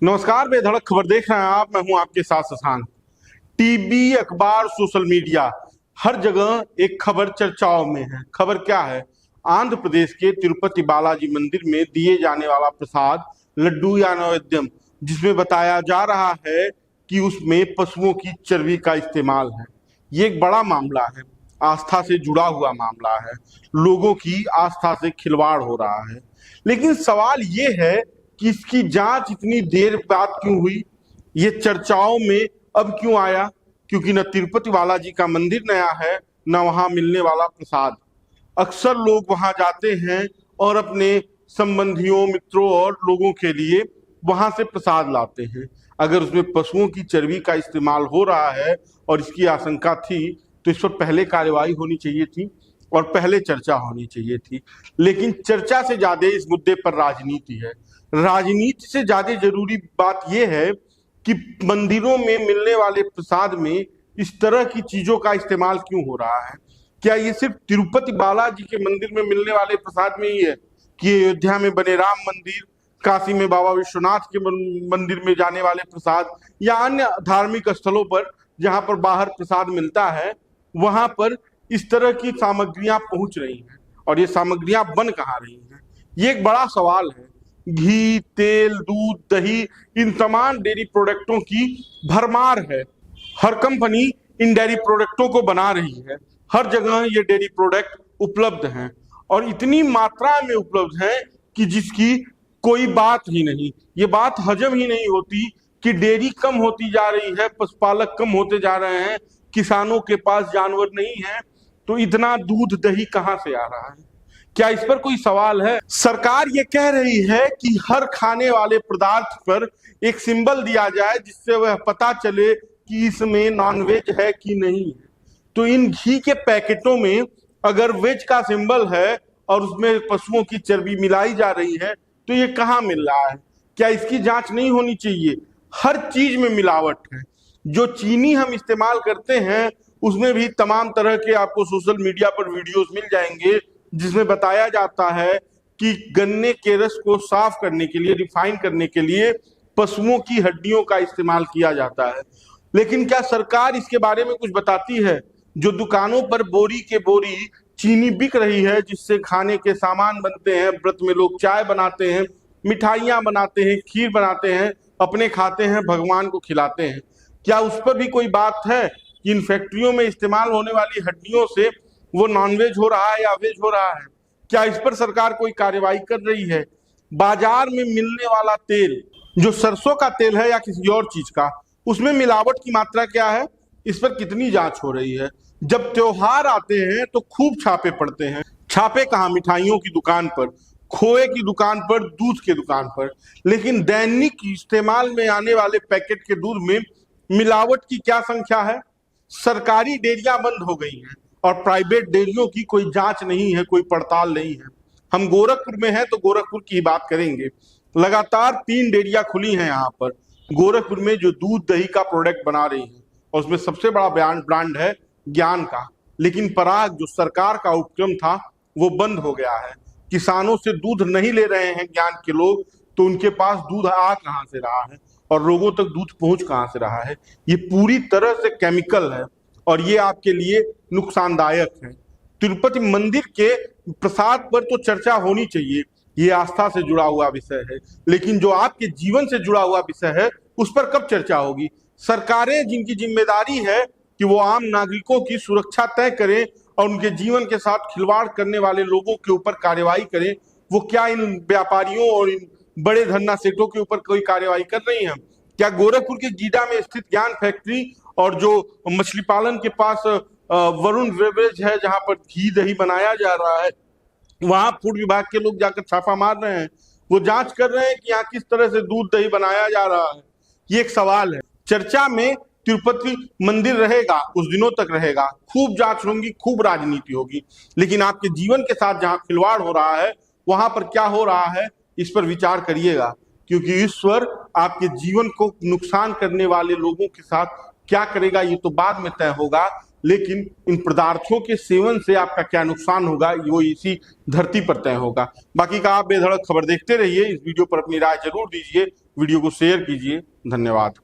नमस्कार, बेधड़क खबर देख रहे हैं आप। मैं हूं आपके साथ शशांक। टीवी, अखबार, सोशल मीडिया, हर जगह एक खबर चर्चाओं में है। खबर क्या है? आंध्र प्रदेश के तिरुपति बालाजी मंदिर में दिए जाने वाला प्रसाद लड्डू या नैवेद्यम, जिसमें बताया जा रहा है कि उसमें पशुओं की चर्बी का इस्तेमाल है। ये एक बड़ा मामला है, आस्था से जुड़ा हुआ मामला है, लोगों की आस्था से खिलवाड़ हो रहा है। लेकिन सवाल ये है कि इसकी जांच इतनी देर बाद क्यों हुई, ये चर्चाओं में अब क्यों आया? क्योंकि न तिरुपति बालाजी का मंदिर नया है, न वहां मिलने वाला प्रसाद। अक्सर लोग वहां जाते हैं और अपने संबंधियों, मित्रों और लोगों के लिए वहां से प्रसाद लाते हैं। अगर उसमें पशुओं की चर्बी का इस्तेमाल हो रहा है और इसकी आशंका थी, तो इस पर पहले कार्रवाई होनी चाहिए थी और पहले चर्चा होनी चाहिए थी। लेकिन चर्चा से ज्यादा इस मुद्दे पर राजनीति है। राजनीति से ज्यादा जरूरी बात यह है कि मंदिरों में मिलने वाले प्रसाद में इस तरह की चीजों का इस्तेमाल क्यों हो रहा है। क्या ये सिर्फ तिरुपति बालाजी के मंदिर में मिलने वाले प्रसाद में ही है कि अयोध्या में बने राम मंदिर, काशी में बाबा विश्वनाथ के मंदिर में जाने वाले प्रसाद, या अन्य धार्मिक स्थलों पर जहां पर बाहर प्रसाद मिलता है, वहां पर इस तरह की सामग्रियां पहुंच रही हैं? और ये सामग्रियां बन कहाँ रही हैं, ये एक बड़ा सवाल है। घी, तेल, दूध, दही, इन तमाम डेयरी प्रोडक्टों की भरमार है। हर कंपनी इन डेयरी प्रोडक्टों को बना रही है। हर जगह ये डेयरी प्रोडक्ट उपलब्ध हैं और इतनी मात्रा में उपलब्ध हैं कि जिसकी कोई बात ही नहीं। ये बात हजम ही नहीं होती कि डेयरी कम होती जा रही है, पशुपालक कम होते जा रहे हैं, किसानों के पास जानवर नहीं है, तो इतना दूध दही कहाँ से आ रहा है? क्या इस पर कोई सवाल है? सरकार ये कह रही है कि हर खाने वाले पदार्थ पर एक सिंबल दिया जाए जिससे वह पता चले कि इसमें नॉनवेज है कि नहीं है। तो इन घी के पैकेटों में अगर वेज का सिंबल है और उसमें पशुओं की चर्बी मिलाई जा रही है, तो ये कहाँ मिल रहा है? क्या इसकी जांच नहीं होनी चाहिए? हर चीज में मिलावट है। जो चीनी हम इस्तेमाल करते हैं उसमें भी तमाम तरह के आपको सोशल मीडिया पर वीडियोस मिल जाएंगे जिसमें बताया जाता है कि गन्ने के रस को साफ करने के लिए, रिफाइन करने के लिए पशुओं की हड्डियों का इस्तेमाल किया जाता है। लेकिन क्या सरकार इसके बारे में कुछ बताती है? जो दुकानों पर बोरी के बोरी चीनी बिक रही है, जिससे खाने के सामान बनते हैं, व्रत में लोग चाय बनाते हैं, मिठाइयां बनाते हैं, खीर बनाते हैं, अपने खाते हैं, भगवान को खिलाते हैं, क्या उस पर भी कोई बात है कि इन फैक्ट्रियों में इस्तेमाल होने वाली हड्डियों से वो नॉनवेज हो रहा है या वेज हो रहा है? क्या इस पर सरकार कोई कार्रवाई कर रही है? बाजार में मिलने वाला तेल, जो सरसों का तेल है या किसी और चीज का, उसमें मिलावट की मात्रा क्या है? इस पर कितनी जांच हो रही है? जब त्योहार आते हैं तो खूब छापे पड़ते हैं। छापे कहाँ? मिठाइयों की दुकान पर, खोए की दुकान पर, दूध की दुकान पर। लेकिन दैनिक इस्तेमाल में आने वाले पैकेट के दूध में मिलावट की क्या संख्या है? सरकारी डेयरियां बंद हो गई हैं और प्राइवेट डेयरियों की कोई जांच नहीं है, कोई पड़ताल नहीं है। हम गोरखपुर में हैं तो गोरखपुर की बात करेंगे। लगातार 3 डेयरियां खुली हैं यहाँ पर गोरखपुर में, जो दूध दही का प्रोडक्ट बना रही हैं, और उसमें सबसे बड़ा ब्रांड है ज्ञान का। लेकिन पराग, जो सरकार का उपक्रम था, वो बंद हो गया है। किसानों से दूध नहीं ले रहे हैं ज्ञान के लोग, तो उनके पास दूध आ कहाँ से रहा है और लोगों तक दूध पहुंच कहाँ से रहा है? ये पूरी तरह से केमिकल है और ये आपके लिए नुकसानदायक है। तिरुपति मंदिर के प्रसाद पर तो चर्चा होनी चाहिए, ये आस्था से जुड़ा हुआ विषय है। लेकिन जो आपके जीवन से जुड़ा हुआ विषय है, उस पर कब चर्चा होगी? सरकारें, जिनकी जिम्मेदारी है कि वो आम नागरिकों की सुरक्षा तय करें और उनके जीवन के साथ खिलवाड़ करने वाले लोगों के ऊपर कार्रवाई करें, वो क्या इन व्यापारियों और इन बड़े धन्ना सेठों के ऊपर कोई कार्रवाई कर रही हैं? क्या गोरखपुर के गीडा में स्थित ज्ञान फैक्ट्री और जो मछली पालन के पास वरुण बेवरेज है, जहां पर घी दही बनाया जा रहा है, वहां फूड विभाग के लोग जाकर छापा मार रहे हैं, वो जांच कर रहे हैं कि यहाँ किस तरह से दूध दही बनाया जा रहा है? ये एक सवाल है। चर्चा में तिरुपति मंदिर रहेगा, कुछ दिनों तक रहेगा, खूब जांच होगी, खूब राजनीति होगी। लेकिन आपके जीवन के साथ जहां खिलवाड़ हो रहा है, वहां पर क्या हो रहा है, इस पर विचार करिएगा। क्योंकि ईश्वर आपके जीवन को नुकसान करने वाले लोगों के साथ क्या करेगा, ये तो बाद में तय होगा। लेकिन इन पदार्थों के सेवन से आपका क्या नुकसान होगा वो इसी धरती पर तय होगा। बाकी का आप बेधड़क खबर देखते रहिए। इस वीडियो पर अपनी राय जरूर दीजिए, वीडियो को शेयर कीजिए। धन्यवाद।